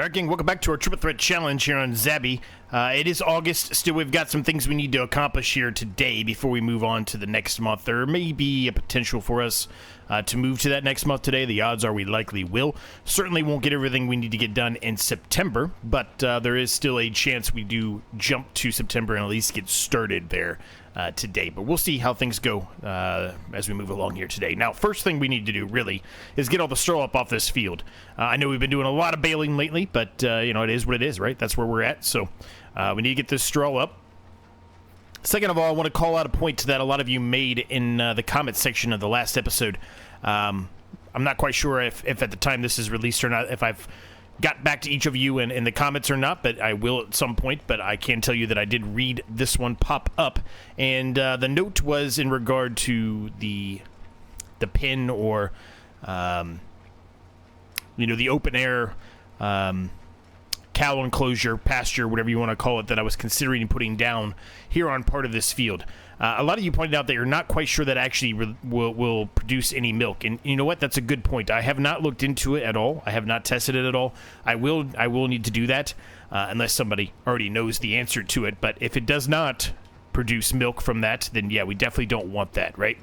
All right, gang, welcome back to our Triple Threat Challenge here on Zabby. It is August. Still, we've got some things we need to accomplish here today before we move on to the next month. There may be a potential for us to move to that next month today. The odds are we likely will. Certainly won't get everything we need to get done in September, but there is still a chance we do jump to September and at least get started there today. But we'll see how things go as we move along here today. Now, first thing we need to do, really, is get all the straw up off this field. I know we've been doing a lot of baling lately, but, you know, it is what it is, right? That's where we're at, so we need to get this straw up. Second of all, I want to call out a point that a lot of you made in the comments section of the last episode. I'm not quite sure if at the time this is released or not, if I've got back to each of you in the comments or not, but I will at some point. But I can tell you that I did read this one pop up, and the note was in regard to the pen or, you know, the open air cow enclosure, pasture, whatever you want to call it, that I was considering putting down here on part of this field. A lot of you pointed out that you're not quite sure that actually will produce any milk, and you know what? That's a good point. I have not looked into it at all. I have not tested it at all. I will need to do that unless somebody already knows the answer to it. But if it does not produce milk from that, then yeah, we definitely don't want that, right?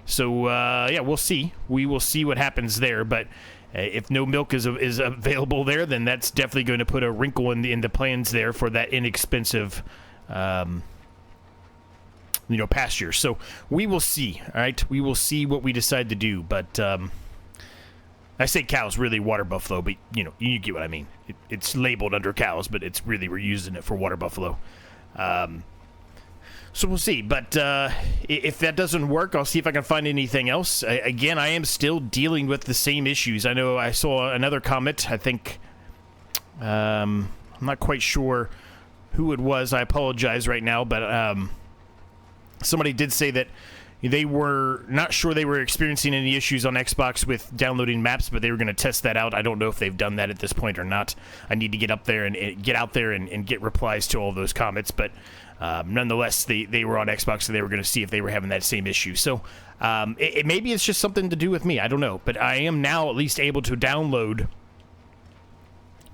So yeah, we'll see. We will see what happens there, but if no milk is available there, then that's definitely going to put a wrinkle in the plans there for that inexpensive, you know, pasture. So we will see. All right, we will see what we decide to do. But I say cows, really water buffalo, but you know, you get what I mean. It's labeled under cows, but it's really, we're using it for water buffalo. So we'll see, but if that doesn't work, I'll see if I can find anything else. Again, I am still dealing with the same issues. I know I saw another comment, I think, I'm not quite sure who it was. I apologize right now, but somebody did say that they were not sure they were experiencing any issues on Xbox with downloading maps, but they were going to test that out. I don't know if they've done that at this point or not. I need to get up there and get out there and get replies to all those comments, but nonetheless, they were on Xbox, so they were going to see if they were having that same issue. So maybe it's just something to do with me. I don't know. But I am now at least able to download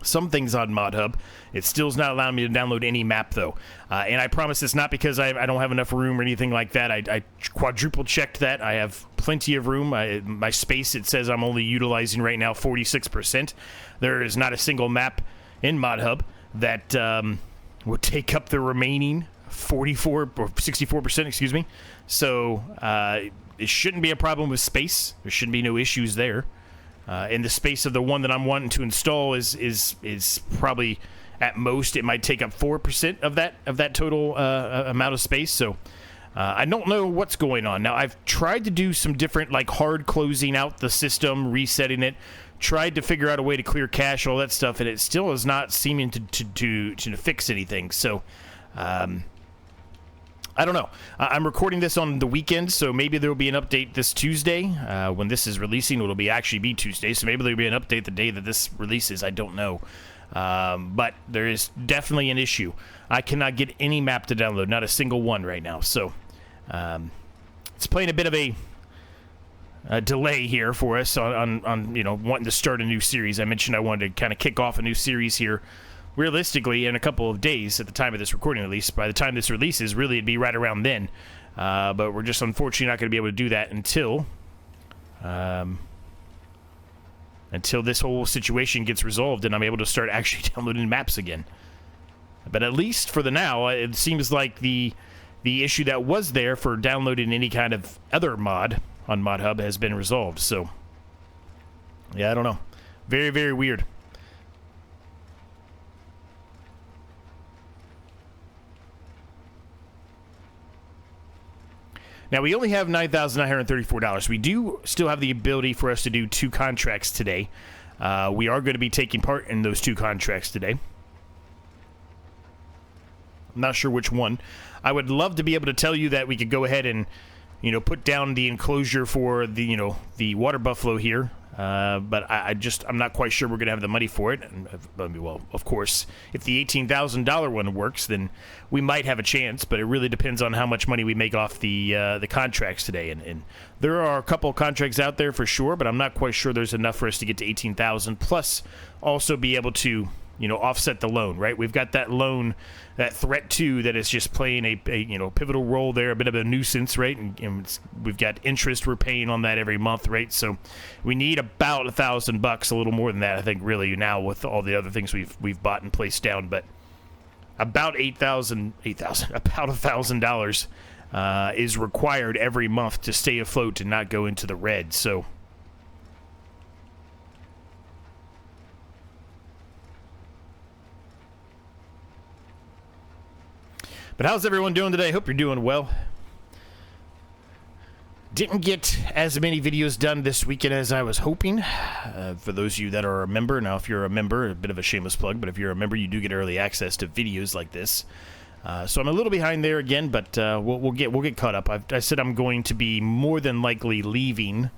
some things on ModHub. It still is not allowing me to download any map, though. And I promise it's not because I don't have enough room or anything like that. I quadruple checked that. I have plenty of room. My space, it says I'm only utilizing right now 46%. There is not a single map in ModHub that would take up the remaining 44 or 64%, excuse me. So it shouldn't be a problem with space. There shouldn't be no issues there. And the space of the one that I'm wanting to install is probably at most it might take up 4% of that total amount of space. So I don't know what's going on. Now I've tried to do some different, like, hard closing out the system, resetting it, tried to figure out a way to clear cache, all that stuff, and it still is not seeming to fix anything. So I don't know. I'm recording this on the weekend, so maybe there will be an update this Tuesday. When this is releasing, it'll actually be Tuesday, so maybe there will be an update the day that this releases. I don't know. But there is definitely an issue. I cannot get any map to download, not a single one right now. So it's playing a bit of a delay here for us on you know, wanting to start a new series. I mentioned I wanted to kind of kick off a new series here realistically in a couple of days at the time of this recording, at least. By the time this releases, really it'd be right around then. But we're just unfortunately not going to be able to do that until this whole situation gets resolved and I'm able to start actually downloading maps again. But at least for the now, it seems like the issue that was there for downloading any kind of other mod on ModHub has been resolved. So yeah, I don't know. Very, very weird. Now, we only have $9,934. We do still have the ability for us to do 2 contracts today. We are going to be taking part in those 2 contracts today. I'm not sure which one. I would love to be able to tell you that we could go ahead and, you know, put down the enclosure for the, you know, the water buffalo here. But I'm not quite sure we're going to have the money for it. And, well, of course, if the $18,000 one works, then we might have a chance. But it really depends on how much money we make off the contracts today. And there are a couple of contracts out there for sure, but I'm not quite sure there's enough for us to get to $18,000. Plus, also be able to you know, offset the loan, right? We've got that loan, that threat 2 that is just playing a you know, pivotal role there, a bit of a nuisance, right? And we've got interest we're paying on that every month, right? So we need about $1,000, a little more than that, I think, really, now with all the other things we've bought and placed down. But about about $1,000 is required every month to stay afloat and not go into the red. So but how's everyone doing today? Hope you're doing well. Didn't get as many videos done this weekend as I was hoping. For those of you that are a member, now if you're a member, a bit of a shameless plug, but if you're a member, you do get early access to videos like this. So I'm a little behind there again, but we'll get caught up. I said I'm going to be more than likely leaving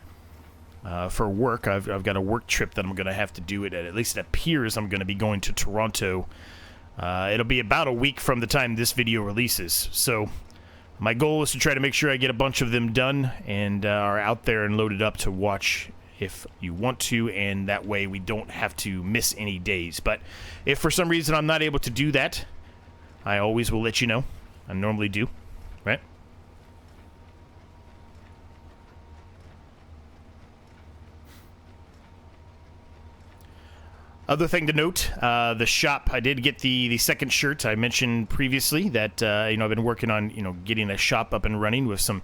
for work. I've got a work trip that I'm going to have to do. At least it appears I'm going to be going to Toronto. It'll be about a week from the time this video releases. So my goal is to try to make sure I get a bunch of them done and are out there and loaded up to watch if you want to, and that way we don't have to miss any days. But if for some reason I'm not able to do that, I always will let you know. I normally do, right? Other thing to note, the shop, I did get the second shirt. I mentioned previously that, you know, I've been working on, you know, getting a shop up and running with some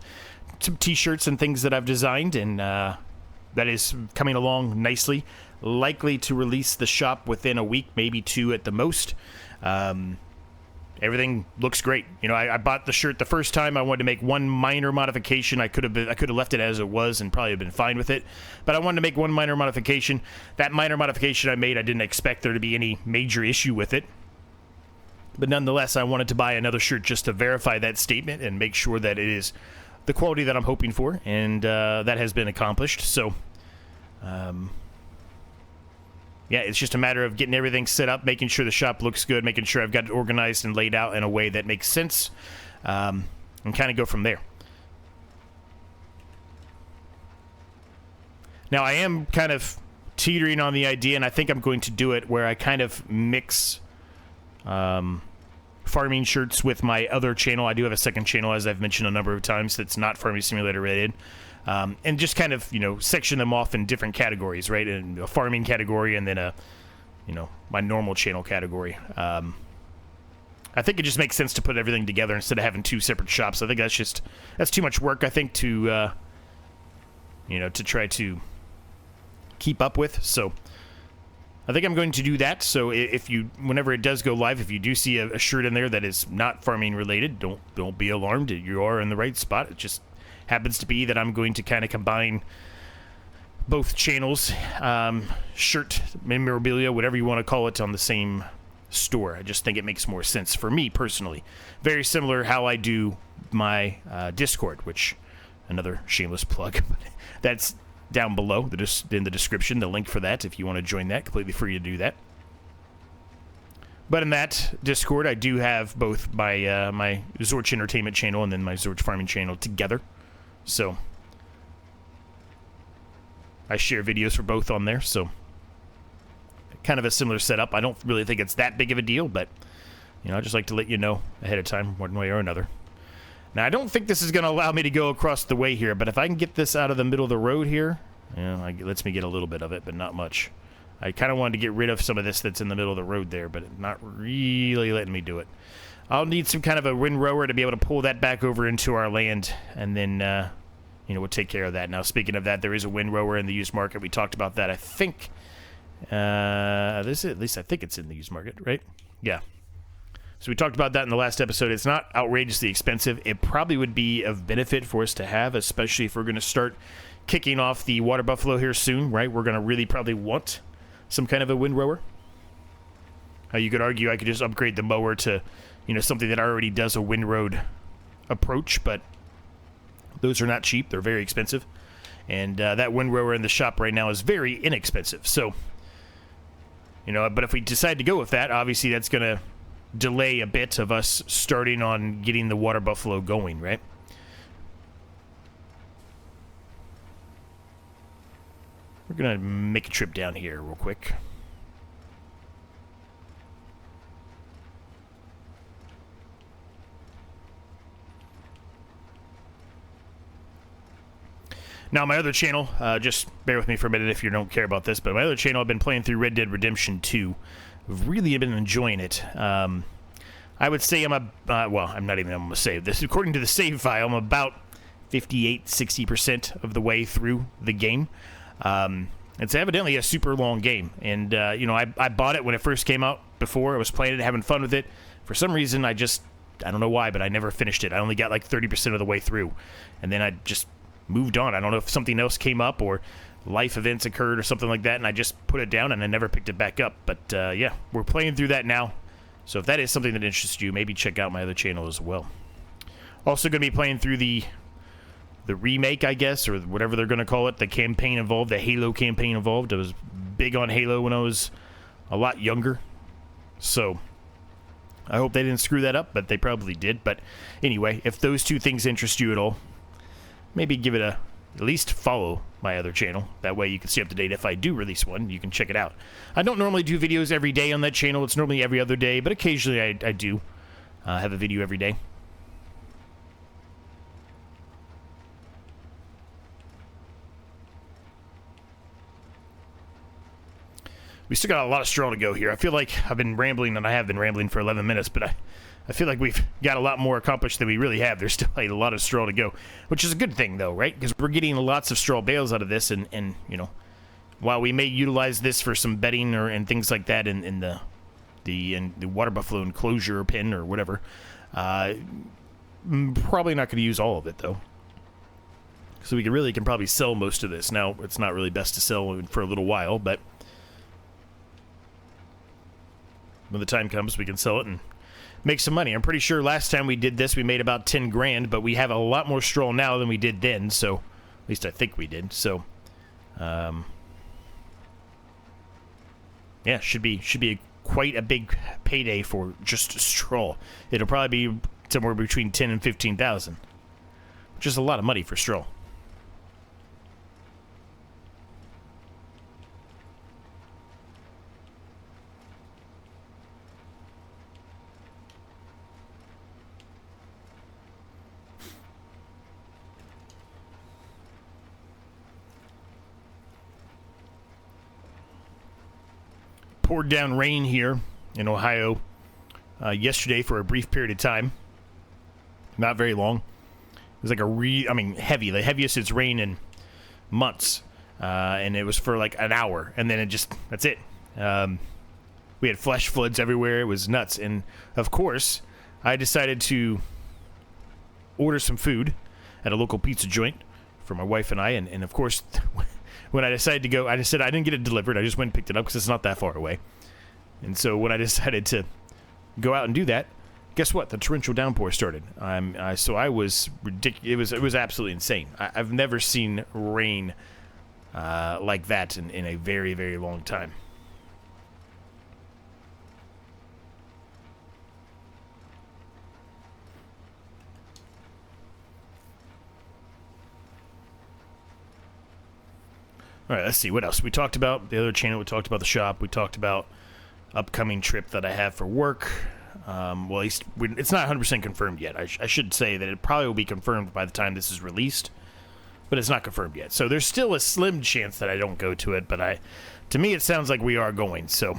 t-shirts and things that I've designed, and that is coming along nicely. Likely to release the shop within a week, maybe 2 at the most. Everything looks great. You know, I bought the shirt the first time. I wanted to make one minor modification. I could have left it as it was and probably have been fine with it. But I wanted to make one minor modification. That minor modification I made, I didn't expect there to be any major issue with it. But nonetheless, I wanted to buy another shirt just to verify that statement and make sure that it is the quality that I'm hoping for. And that has been accomplished. So, yeah, it's just a matter of getting everything set up, making sure the shop looks good, making sure I've got it organized and laid out in a way that makes sense, and kind of go from there. Now, I am kind of teetering on the idea, and I think I'm going to do it where I kind of mix farming shirts with my other channel. I do have a second channel, as I've mentioned a number of times, that's not Farming Simulator related. And just kind of, you know, section them off in different categories, right? In a farming category and then a, you know, my normal channel category. I think it just makes sense to put everything together instead of having 2 separate shops. I think that's too much work, I think, to, you know, to try to keep up with. So I think I'm going to do that. So if you, whenever it does go live, if you do see a shirt in there that is not farming related, don't be alarmed. You are in the right spot. It just happens to be that I'm going to kind of combine both channels, shirt, memorabilia, whatever you want to call it, on the same store. I just think it makes more sense for me personally. Very similar how I do my Discord, which, another shameless plug, but that's down below in the description, the link for that if you want to join that. Completely free to do that. But in that Discord, I do have both my my Zorch Entertainment channel and then my Zorch Farming channel together. So I share videos for both on there, so kind of a similar setup. I don't really think it's that big of a deal, but you know, I just like to let you know ahead of time, one way or another. Now, I don't think this is going to allow me to go across the way here, but if I can get this out of the middle of the road here, yeah, it lets me get a little bit of it, but not much. I kind of wanted to get rid of some of this that's in the middle of the road there, but not really letting me do it. I'll need some kind of a windrower to be able to pull that back over into our land, and then, you know, we'll take care of that. Now, speaking of that, there is a windrower in the used market. We talked about that, I think. At least I think it's in the used market, right? Yeah. So we talked about that in the last episode. It's not outrageously expensive. It probably would be of benefit for us to have, especially if we're going to start kicking off the water buffalo here soon, right? We're going to really probably want some kind of a windrower. You could argue I could just upgrade the mower to, you know, something that already does a windrowed approach, but those are not cheap. They're very expensive. And that windrower in the shop right now is very inexpensive. So, you know, but if we decide to go with that, obviously that's going to delay a bit of us starting on getting the water buffalo going, right? We're going to make a trip down here real quick. Now, my other channel, just bear with me for a minute if you don't care about this, but my other channel, I've been playing through Red Dead Redemption 2. I've really been enjoying it. I would say I'm well, I'm not even going to save this. According to the save file, I'm about 58-60% of the way through the game. It's evidently a super long game, and you know, I bought it when it first came out. Before I was playing it, having fun with it. For some reason, I don't know why, but I never finished it. I only got like 30% of the way through, and then I just moved on. I don't know if something else came up or life events occurred or something like that, and I just put it down and I never picked it back up. But yeah, we're playing through that now. So if that is something that interests you, maybe check out my other channel as well. Also going to be playing through the remake, I guess, or whatever they're going to call it, the campaign involved, the Halo campaign involved. I was big on Halo when I was a lot younger. So I hope they didn't screw that up, but they probably did. But anyway, if those two things interest you at all, maybe give it at least follow my other channel. That way you can stay up to date if I do release one. You can check it out. I don't normally do videos every day on that channel. It's normally every other day, but occasionally I do have a video every day. We still got a lot of straw to go here. I feel like I've been rambling, and I have been rambling for 11 minutes, but I feel like we've got a lot more accomplished than we really have. There's still a lot of straw to go, which is a good thing, though, right? Because we're getting lots of straw bales out of this, and you know, while we may utilize this for some bedding and things like that in the water buffalo enclosure pen or whatever, probably not going to use all of it, though. So we can probably sell most of this. Now, it's not really best to sell for a little while, but when the time comes, we can sell it and make some money. I'm pretty sure last time we did this, we made about 10 grand, but we have a lot more straw now than we did then, so at least I think we did. So, yeah, should be quite a big payday for just straw. It'll probably be somewhere between 10 and 15,000, which is a lot of money for straw. Poured down rain here in Ohio yesterday for a brief period of time. Not very long. It was like heavy. The heaviest it's rained in months. And it was for like an hour. And then that's it. We had flash floods everywhere. It was nuts. And, of course, I decided to order some food at a local pizza joint for my wife and I. And of course, when I decided to go, I just said I didn't get it delivered. I just went and picked it up because it's not that far away. And so when I decided to go out and do that, guess what? The torrential downpour started. So I was ridiculous. It was absolutely insane. I've never seen rain like that in a very, very long time. All right, let's see. What else? We talked about the other channel. We talked about the shop. We talked about upcoming trip that I have for work. Well, at least it's not 100% confirmed yet. I should say that it probably will be confirmed by the time this is released, but it's not confirmed yet. So there's still a slim chance that I don't go to it, but to me, it sounds like we are going. So,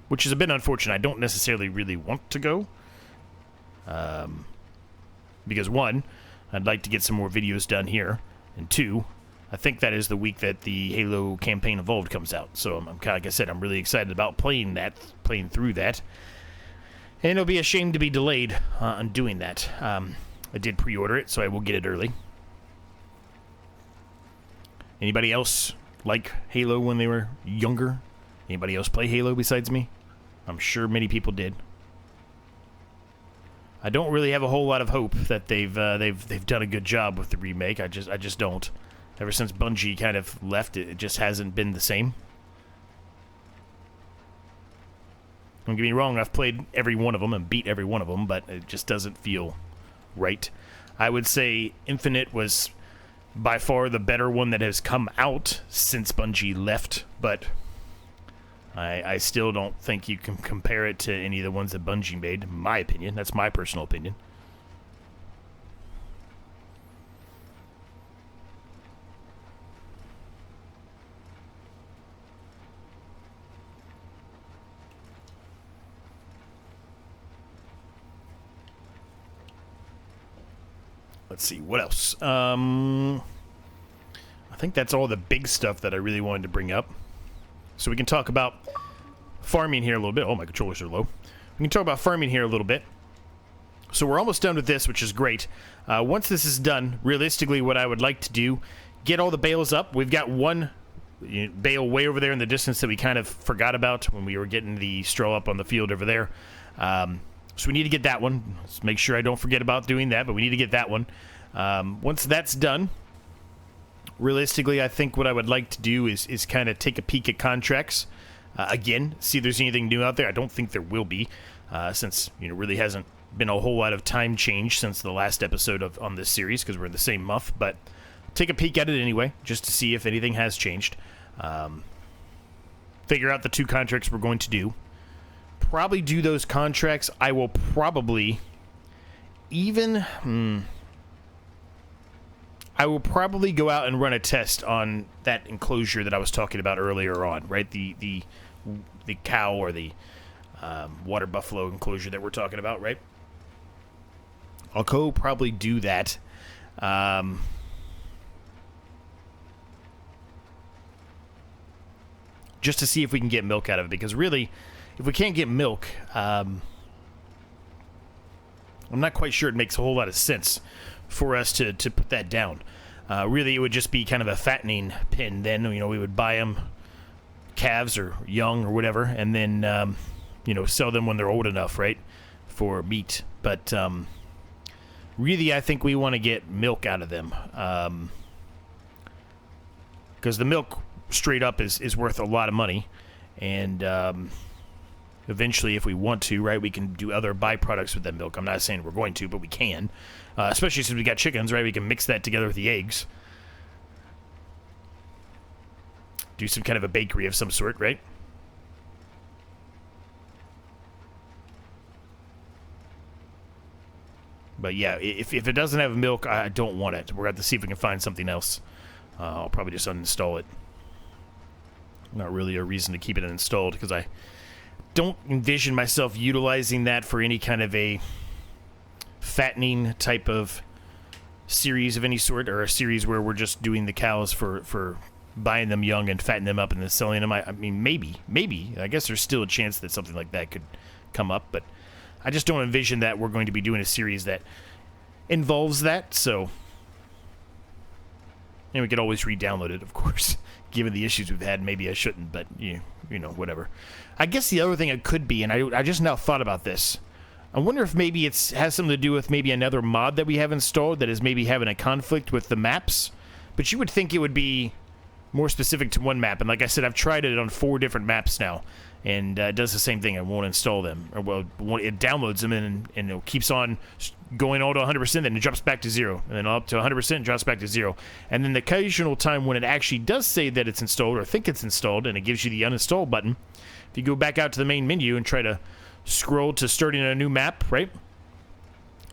which is a bit unfortunate. I don't necessarily really want to go, because one, I'd like to get some more videos done here, and two, I think that is the week that the Halo campaign Evolved comes out. So I'm kind of, like I said, I'm really excited about playing through that. And it'll be a shame to be delayed on doing that. I did pre-order it, so I will get it early. Anybody else like Halo when they were younger? Anybody else play Halo besides me? I'm sure many people did. I don't really have a whole lot of hope that they've done a good job with the remake. I just don't. Ever since Bungie kind of left, it just hasn't been the same. Don't get me wrong, I've played every one of them and beat every one of them, but it just doesn't feel right. I would say Infinite was by far the better one that has come out since Bungie left, but I still don't think you can compare it to any of the ones that Bungie made, in my opinion. That's my personal opinion. Let's see, what else? I think that's all the big stuff that I really wanted to bring up. So we can talk about farming here a little bit. Oh, my controllers are low. We can talk about farming here a little bit. So we're almost done with this, which is great. Once this is done, realistically, what I would like to do, get all the bales up. We've got one bale way over there in the distance that we kind of forgot about when we were getting the straw up on the field over there. So we need to get that one. Let's make sure I don't forget about doing that, but we need to get that one. Once that's done, realistically, I think what I would like to do is kind of take a peek at contracts. Again, see if there's anything new out there. I don't think there will be, since, really hasn't been a whole lot of time change since the last episode on this series, because we're in the same month, but take a peek at it anyway, just to see if anything has changed. Figure out the 2 contracts we're going to do. Probably do those contracts. I will probably I will probably go out and run a test on that enclosure that I was talking about earlier on, right? The cow or the water buffalo enclosure that we're talking about, right? I'll go probably do that. Just to see if we can get milk out of it, because really, if we can't get milk, I'm not quite sure it makes a whole lot of sense for us to put that down. Really, it would just be kind of a fattening pen then. We would buy them calves or young or whatever, and then, sell them when they're old enough, right, for meat. But really, I think we want to get milk out of them, because the milk straight up is worth a lot of money, and eventually, if we want to, right, we can do other byproducts with that milk. I'm not saying we're going to, but we can. Especially since we got chickens, right? We can mix that together with the eggs. Do some kind of a bakery of some sort, right? But yeah, if it doesn't have milk, I don't want it. We're going to have to see if we can find something else. I'll probably just uninstall it. Not really a reason to keep it installed, because I don't envision myself utilizing that for any kind of a fattening type of series of any sort, or a series where we're just doing the cows for buying them young and fattening them up and then selling them. I mean, maybe. I guess there's still a chance that something like that could come up, but I just don't envision that we're going to be doing a series that involves that, so... And we could always re-download it, of course. Given the issues we've had, maybe I shouldn't, but, whatever. I guess the other thing it could be, and I just now thought about this, I wonder if maybe it has something to do with maybe another mod that we have installed that is maybe having a conflict with the maps. But you would think it would be more specific to one map. And like I said, I've tried it on 4 different maps now. And it does the same thing. It won't install them. Or, well, it downloads them and it keeps on going all to 100%, then it drops back to 0. And then up to 100%, and drops back to 0. And then the occasional time when it actually does say that it's installed or think it's installed, and it gives you the uninstall button, if you go back out to the main menu and try to scroll to starting a new map, right?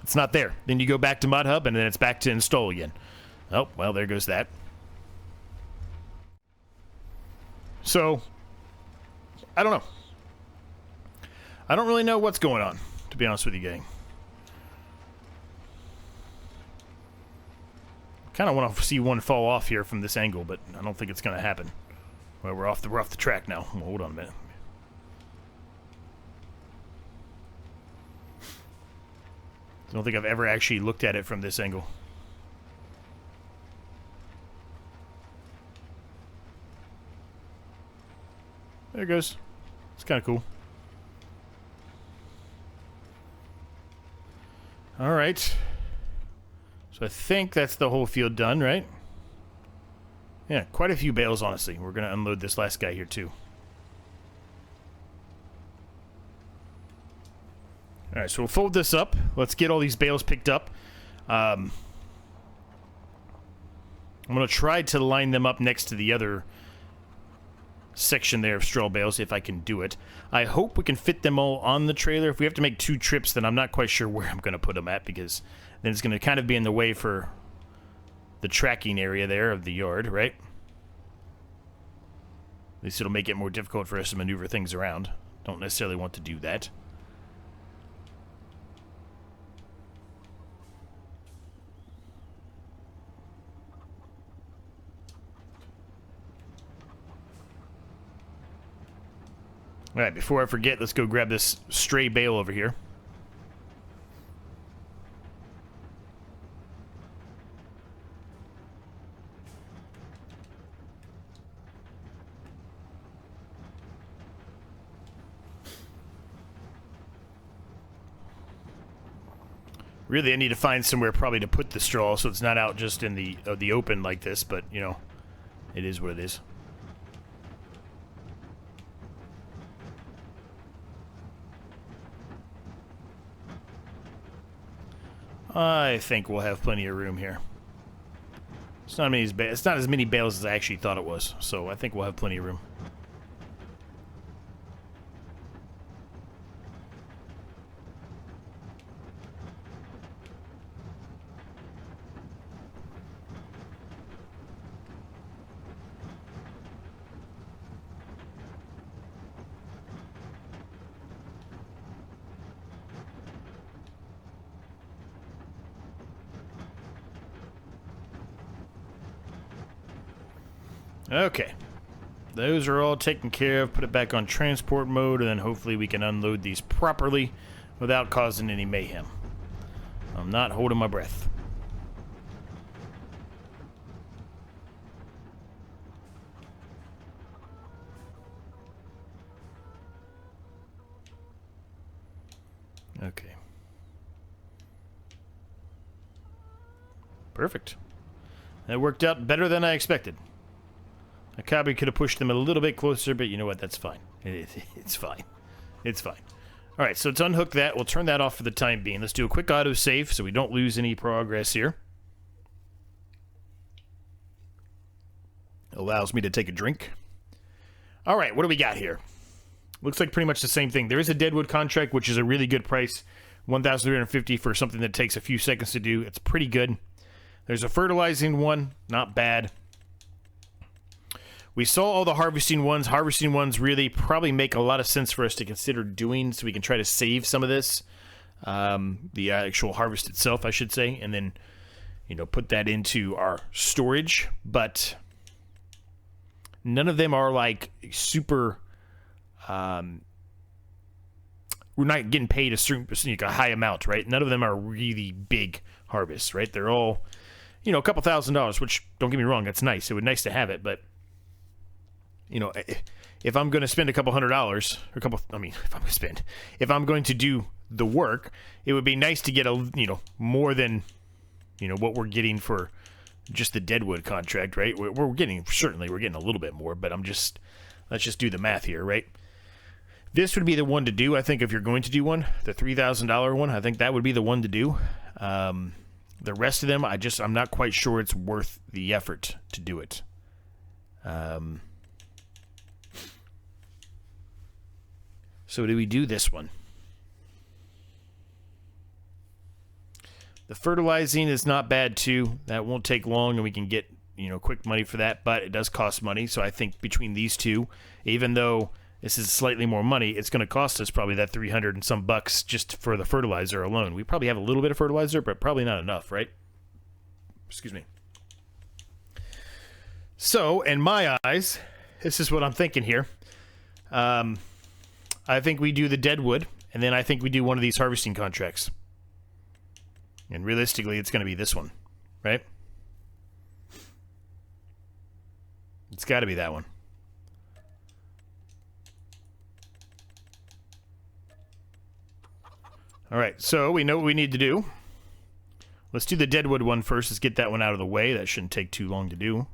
It's not there. Then you go back to Mod Hub, and then it's back to install again. Oh, well, there goes that. So, I don't know. I don't really know what's going on, to be honest with you, gang. Kind of want to see one fall off here from this angle, but I don't think it's going to happen. Well, we're off the track now. Well, hold on a minute. I don't think I've ever actually looked at it from this angle. There it goes. It's kind of cool. All right. So I think that's the whole field done, right? Yeah, quite a few bales, honestly. We're going to unload this last guy here, too. All right, so we'll fold this up. Let's get all these bales picked up. I'm going to try to line them up next to the other section there of straw bales, if I can do it. I hope we can fit them all on the trailer. If we have to make 2 trips, then I'm not quite sure where I'm going to put them at, because then it's going to kind of be in the way for the tracking area there of the yard, right? At least it'll make it more difficult for us to maneuver things around. Don't necessarily want to do that. All right, before I forget, let's go grab this stray bale over here. Really, I need to find somewhere probably to put the straw so it's not out just in the open like this, but, you know, it is what it is. I think we'll have plenty of room here. It's not as many bales as I actually thought it was, so I think we'll have plenty of room. Okay. Those are all taken care of. Put it back on transport mode, and then hopefully we can unload these properly without causing any mayhem. I'm not holding my breath. Okay. Perfect. That worked out better than I expected. I probably could have pushed them a little bit closer, but you know what? That's fine. It's fine. It's fine. All right, so let's unhook that. We'll turn that off for the time being. Let's do a quick autosave so we don't lose any progress here. Allows me to take a drink. All right, what do we got here? Looks like pretty much the same thing. There is a deadwood contract, which is a really good price. $1,350 for something that takes a few seconds to do. It's pretty good. There's a fertilizing one. Not bad. We saw all the harvesting ones. Harvesting ones really probably make a lot of sense for us to consider doing, so we can try to save some of this. The actual harvest itself, I should say, and then, you know, put that into our storage. But none of them are like super. We're not getting paid a certain, like a high amount, right? None of them are really big harvests, right? They're all, you know, a couple $1,000s, which, don't get me wrong, that's nice. It would be nice to have it, but, you know, if I'm going to spend a couple $100s, if I'm going to do the work, it would be nice to get more than, what we're getting for just the deadwood contract, right? We're getting a little bit more, but let's just do the math here, right? This would be the one to do, I think, if you're going to do one, the $3,000 one. I think that would be the one to do. The rest of them, I'm not quite sure it's worth the effort to do it. So do we do this one? The fertilizing is not bad too. That won't take long, and we can get quick money for that. But it does cost money. So I think between these two, even though this is slightly more money, it's going to cost us probably that 300 and some bucks just for the fertilizer alone. We probably have a little bit of fertilizer, but probably not enough, right? Excuse me. So, in my eyes, this is what I'm thinking here. I think we do the deadwood, and then I think we do one of these harvesting contracts. And realistically, it's going to be this one, right? It's got to be that one. All right, so we know what we need to do. Let's do the deadwood one first. Let's get that one out of the way. That shouldn't take too long to do.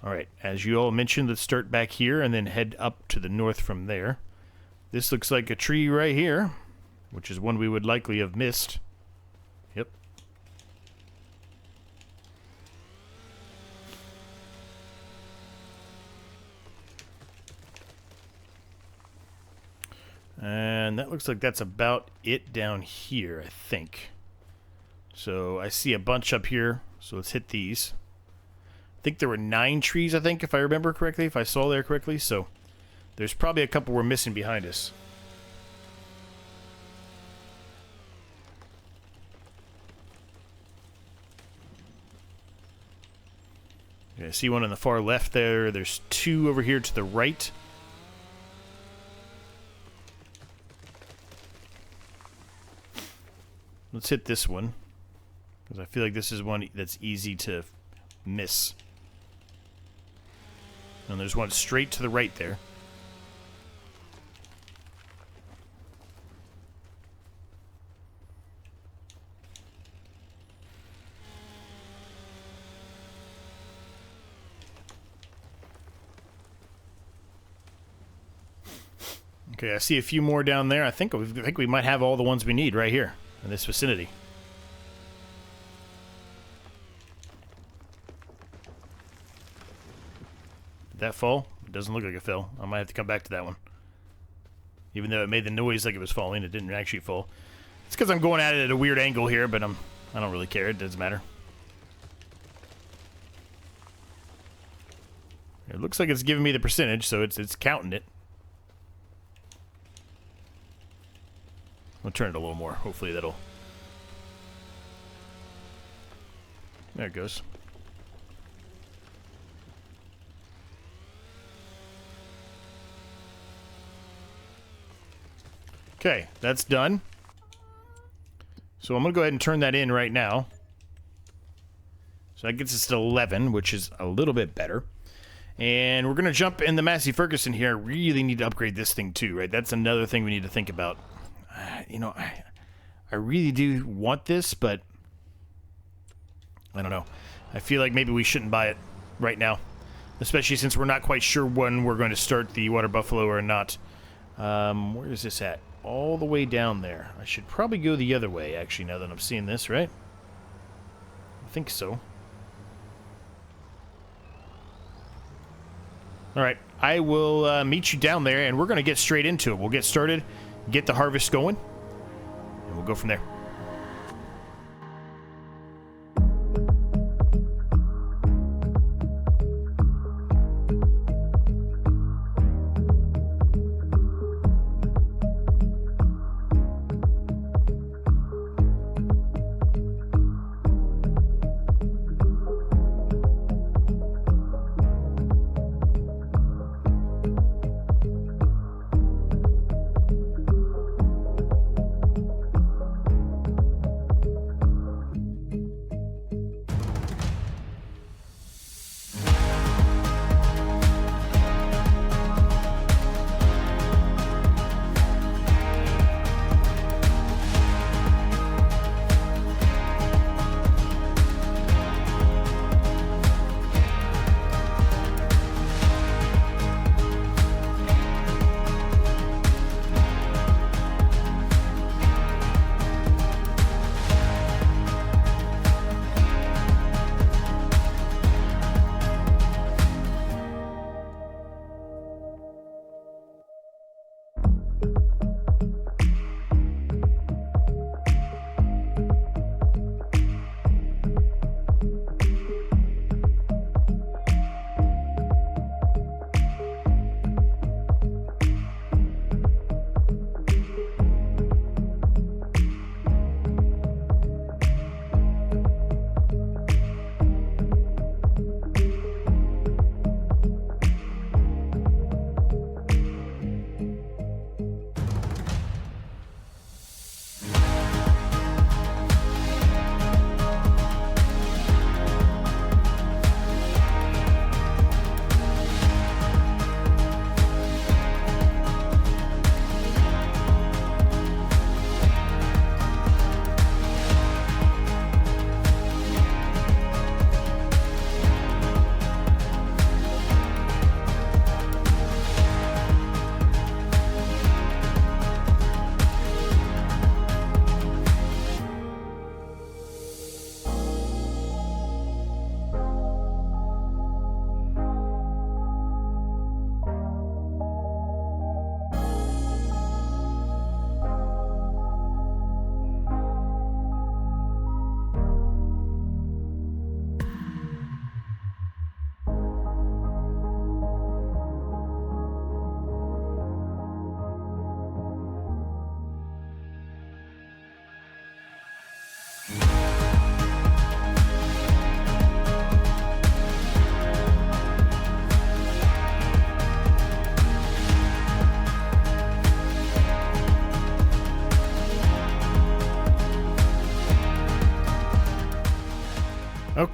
All right, as you all mentioned, let's start back here and then head up to the north from there. This looks like a tree right here, which is one we would likely have missed. Yep. And that looks like that's about it down here, I think. So I see a bunch up here, so let's hit these. I think there were 9 trees, I think, if I remember correctly, if I saw there correctly. So there's probably a couple we're missing behind us. Okay, I see one on the far left there. There's 2 over here to the right. Let's hit this one, because I feel like this is one that's easy to miss. And there's one straight to the right there. Okay, I see a few more down there. I think we might have all the ones we need right here in this vicinity. Did that fall? It doesn't look like it fell. I might have to come back to that one. Even though it made the noise like it was falling, it didn't actually fall. It's because I'm going at it at a weird angle here, but I don't really care. It doesn't matter. It looks like it's giving me the percentage, so it's counting it. I'll turn it a little more. Hopefully that'll... There it goes. Okay, that's done. So I'm going to go ahead and turn that in right now. So that gets us to 11, which is a little bit better. And we're going to jump in the Massey Ferguson here. I really need to upgrade this thing too, right? That's another thing we need to think about. You know, I really do want this, but I don't know. I feel like maybe we shouldn't buy it right now, especially since we're not quite sure when we're going to start the water buffalo or not. Where is this at? All the way down there. I should probably go the other way, actually, now that I'm seeing this, right? I think so. Alright, I will meet you down there, and we're going to get straight into it. We'll get started, get the harvest going, and we'll go from there.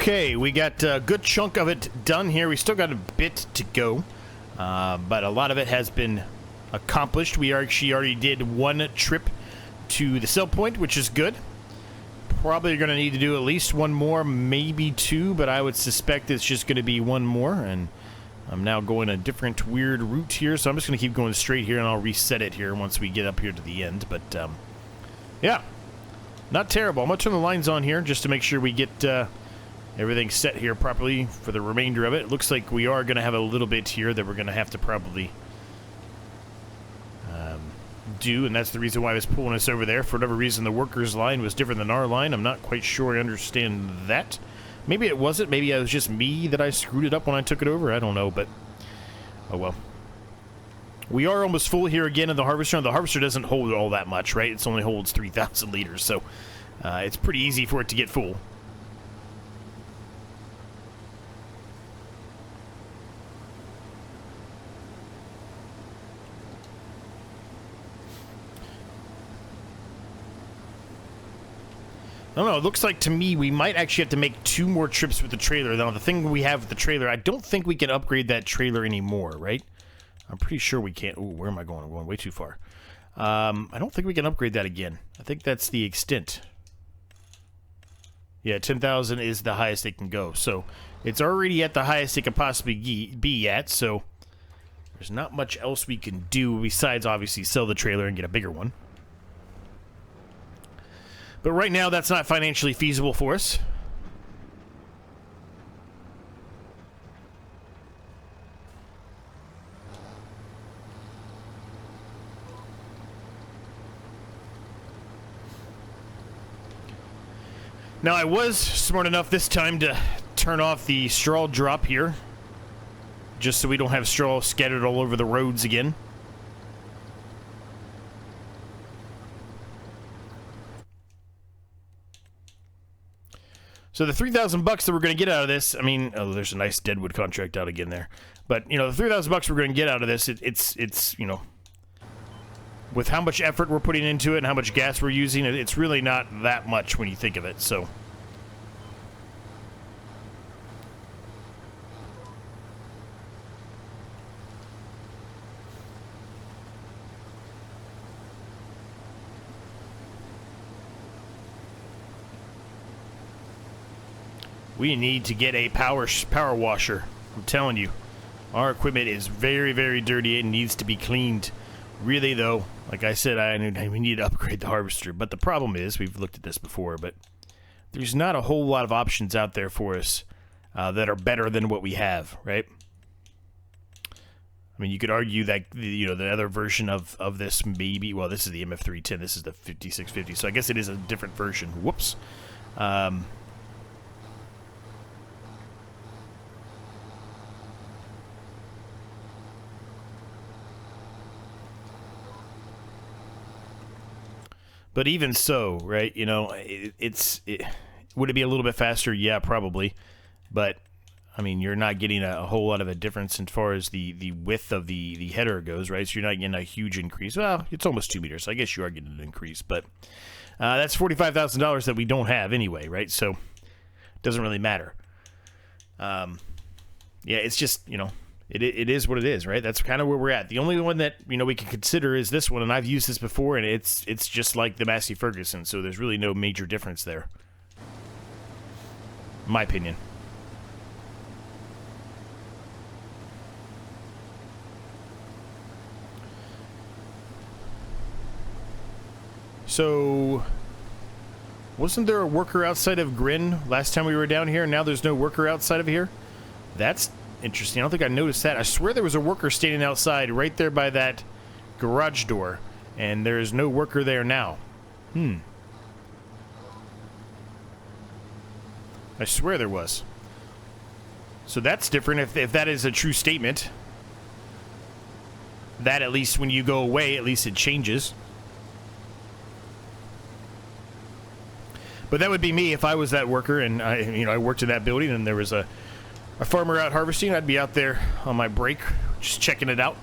Okay, we got a good chunk of it done here. We still got a bit to go, but a lot of it has been accomplished. We actually already did one trip to the sell point, which is good. Probably going to need to do at least one more, maybe two, but I would suspect it's just going to be one more, and I'm now going a different weird route here, so I'm just going to keep going straight here, and I'll reset it here once we get up here to the end, but yeah, not terrible. I'm going to turn the lines on here just to make sure we get everything set here properly for the remainder of it. It looks like we are going to have a little bit here that we're going to have to probably do, and that's the reason why I was pulling us over there. For whatever reason, the workers line was different than our line. I'm not quite sure I understand that. Maybe it wasn't. Maybe it was just me that I screwed it up when I took it over. I don't know, but oh well. We are almost full here again in the harvester. The harvester doesn't hold all that much, right? It only holds 3,000 liters, so it's pretty easy for it to get full. I don't know, it looks like to me we might actually have to make 2 more trips with the trailer. Now, the thing we have with the trailer, I don't think we can upgrade that trailer anymore, right? I'm pretty sure we can't. Ooh, where am I going? I'm going way too far. I don't think we can upgrade that again. I think that's the extent. Yeah, 10,000 is the highest it can go. So it's already at the highest it could possibly be at, so there's not much else we can do besides obviously sell the trailer and get a bigger one. But right now, that's not financially feasible for us. Now, I was smart enough this time to turn off the straw drop here, just so we don't have straw scattered all over the roads again. So the 3,000 bucks that we're going to get out of this, I mean, oh, there's a nice Deadwood contract out again there. But, you know, the 3,000 bucks we're going to get out of this, it's, you know, with how much effort we're putting into it and how much gas we're using, it's really not that much when you think of it, so. We need to get a power washer. I'm telling you, our equipment is very, very dirty. It needs to be cleaned. Really, though, like I said, we need to upgrade the harvester. But the problem is, we've looked at this before, but there's not a whole lot of options out there for us that are better than what we have, right? I mean, you could argue that, you know, the other version of this maybe, well, this is the MF310, this is the 5650, so I guess it is a different version. Whoops. But even so, right, you know, would it be a little bit faster? Yeah, probably. But, I mean, you're not getting a whole lot of a difference as far as the width of the header goes, right? So you're not getting a huge increase. Well, it's almost 2 meters. So I guess you are getting an increase. But that's $45,000 that we don't have anyway, right? So it doesn't really matter. Yeah, it's just, you know, it is what it is, right? That's kind of where we're at. The only one that, you know, we can consider is this one, and I've used this before, and it's just like the Massey Ferguson, so there's really no major difference there. In my opinion. So, wasn't there a worker outside of Grin last time we were down here, and now there's no worker outside of here? That's interesting. I don't think I noticed that. I swear there was a worker standing outside right there by that garage door, and there is no worker there now. I swear there was. So that's different if that is a true statement. That at least when you go away, at least it changes. But that would be me if I was that worker and I worked in that building and there was a farmer out harvesting. I'd be out there on my break just checking it out.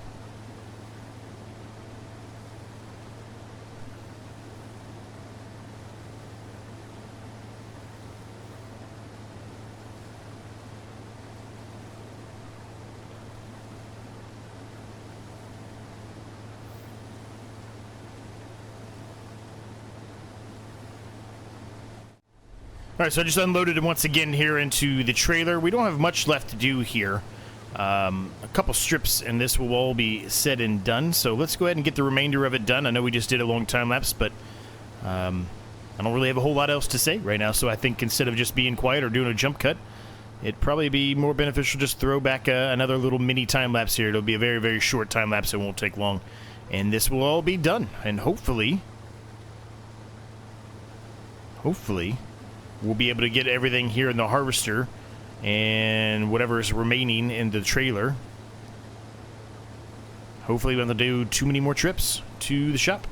Alright, so I just unloaded it once again here into the trailer. We don't have much left to do here. A couple strips and this will all be said and done. So let's go ahead and get the remainder of it done. I know we just did a long time lapse, but I don't really have a whole lot else to say right now. So I think instead of just being quiet or doing a jump cut, it'd probably be more beneficial just throw back another little mini time lapse here. It'll be a very, very short time lapse. It won't take long. And this will all be done. And hopefully, we'll be able to get everything here in the harvester and whatever is remaining in the trailer. Hopefully we don't have to do too many more trips to the shop.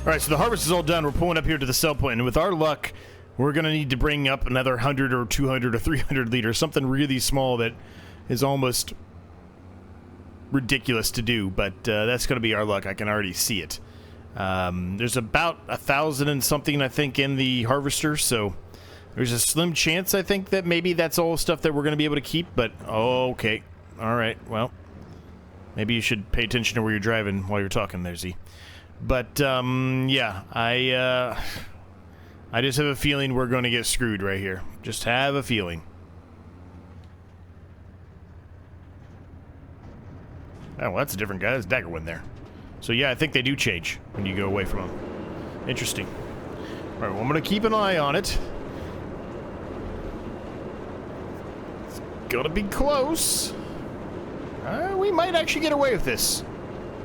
Alright, so the harvest is all done. We're pulling up here to the sell point, and with our luck, we're going to need to bring up another 100 or 200 or 300 liters, something really small that is almost ridiculous to do, but that's going to be our luck. I can already see it. There's about 1,000 and something, I think, in the harvester, so there's a slim chance, I think, that maybe that's all stuff that we're going to be able to keep, but okay. Alright, well, maybe you should pay attention to where you're driving while you're talking there, Z. But, yeah, I just have a feeling we're going to get screwed right here. Just have a feeling. Oh, well, that's a different guy. That's Daggerwind there. So, yeah, I think they do change when you go away from them. Interesting. All right, well, I'm going to keep an eye on it. It's going to be close. We might actually get away with this.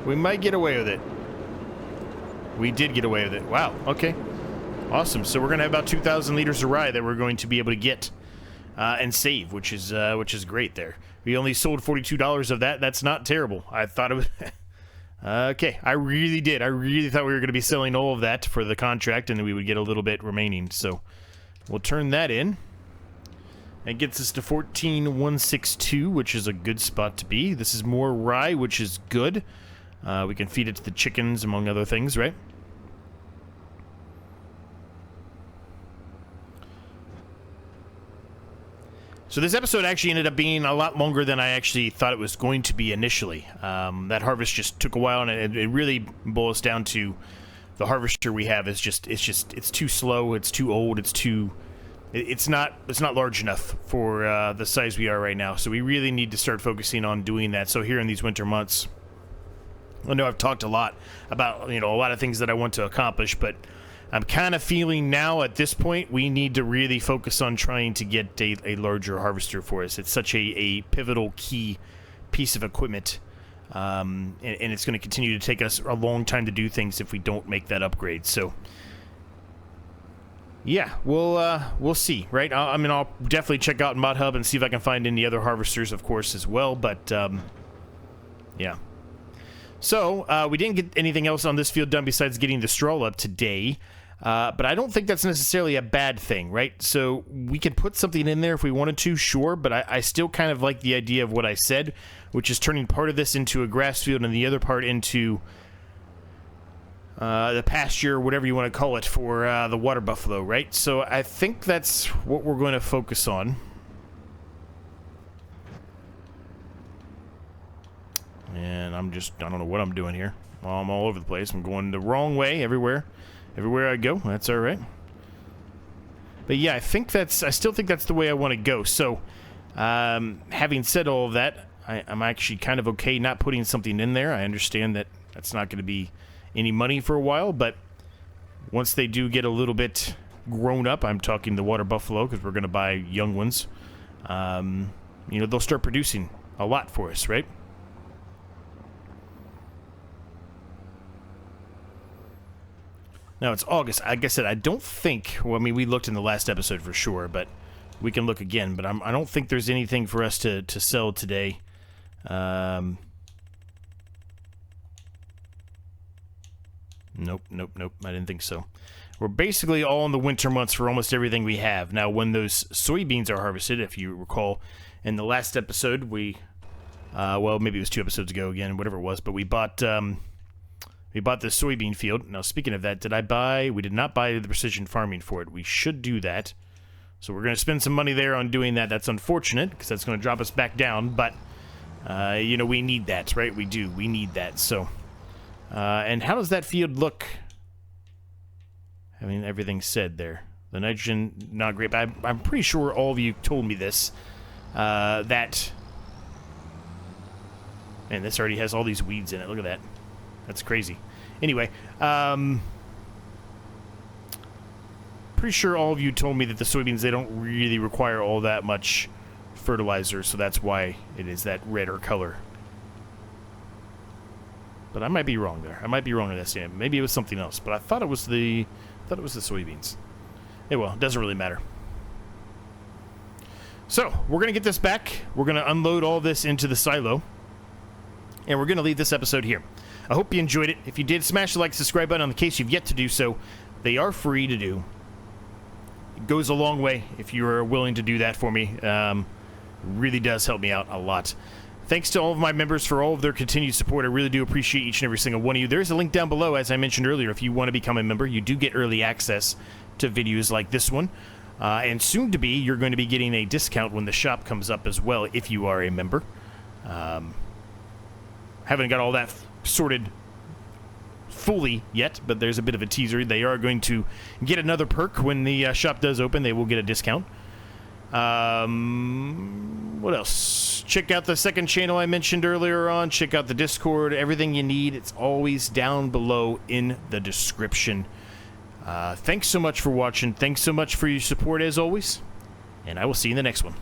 We might get away with it. We did get away with it. Wow, okay. Awesome. So we're going to have about 2,000 liters of rye that we're going to be able to get and save, which is great there. We only sold $42 of that. That's not terrible. I thought it was... okay, I really did. I really thought we were going to be selling all of that for the contract and then we would get a little bit remaining. So we'll turn that in. That gets us to 14,162, which is a good spot to be. This is more rye, which is good. We can feed it to the chickens, among other things, right? So this episode actually ended up being a lot longer than I actually thought it was going to be initially. That harvest just took a while, and it really boils down to the harvester we have is it's too slow, it's too old, it's not large enough for the size we are right now. So we really need to start focusing on doing that. So here in these winter months, I know I've talked a lot about, a lot of things that I want to accomplish, but I'm kind of feeling now at this point we need to really focus on trying to get a larger harvester for us. It's such a pivotal key piece of equipment, and it's going to continue to take us a long time to do things if we don't make that upgrade. So, yeah, we'll see, right? I'll definitely check out Mod Hub and see if I can find any other harvesters, of course, as well, but, yeah. So, we didn't get anything else on this field done besides getting the straw up today, but I don't think that's necessarily a bad thing, right? So, we can put something in there if we wanted to, sure, but I still kind of like the idea of what I said, which is turning part of this into a grass field and the other part into the pasture, whatever you want to call it, for the water buffalo, right? So, I think that's what we're going to focus on. And I don't know what I'm doing here. Well, I'm all over the place. I'm going the wrong way everywhere I go. That's all right. But yeah, I still think that's the way I want to go. So, having said all of that, I'm actually kind of okay not putting something in there. I understand that that's not going to be any money for a while, but once they do get a little bit grown up, I'm talking the water buffalo, because we're going to buy young ones, you know, they'll start producing a lot for us, right? Now, it's August. Like I said, I don't think... Well, I mean, we looked in the last episode for sure, but we can look again. But I don't think there's anything for us to sell today. Nope. I didn't think so. We're basically all in the winter months for almost everything we have. Now, when those soybeans are harvested, if you recall, in the last episode, we... well, maybe it was 2 episodes ago again, whatever it was, but we bought... We bought the soybean field. Now, speaking of that, we did not buy the precision farming for it. We should do that. So we're going to spend some money there on doing that. That's unfortunate, because that's going to drop us back down. But, you know, we need that, right? We do. We need that. So, and how does that field look? I mean, everything's said there. The nitrogen, not great. But I'm pretty sure all of you told me this. That... Man, this already has all these weeds in it. Look at that. That's crazy. Anyway, pretty sure all of you told me that the soybeans, they don't really require all that much fertilizer, so that's why it is that redder color. But I might be wrong there. I might be wrong in that statement. Maybe it was something else, but I thought it was the soybeans. Hey, well, it doesn't really matter. So, we're going to get this back. We're going to unload all this into the silo, and we're going to leave this episode here. I hope you enjoyed it. If you did, smash the like, subscribe button on the case you've yet to do so. They are free to do. It goes a long way if you're willing to do that for me. Really does help me out a lot. Thanks to all of my members for all of their continued support. I really do appreciate each and every single one of you. There's a link down below, as I mentioned earlier. If you want to become a member, you do get early access to videos like this one. And soon to be, you're going to be getting a discount when the shop comes up as well, if you are a member. Haven't got all that sorted fully yet, but there's a bit of a teaser. They are going to get another perk when the shop does open. They will get a discount. What else? Check out the second channel I mentioned earlier on. Check out the Discord. Everything you need, it's always down below in the description. Thanks so much for watching. Thanks so much for your support as always, and I will see you in the next one.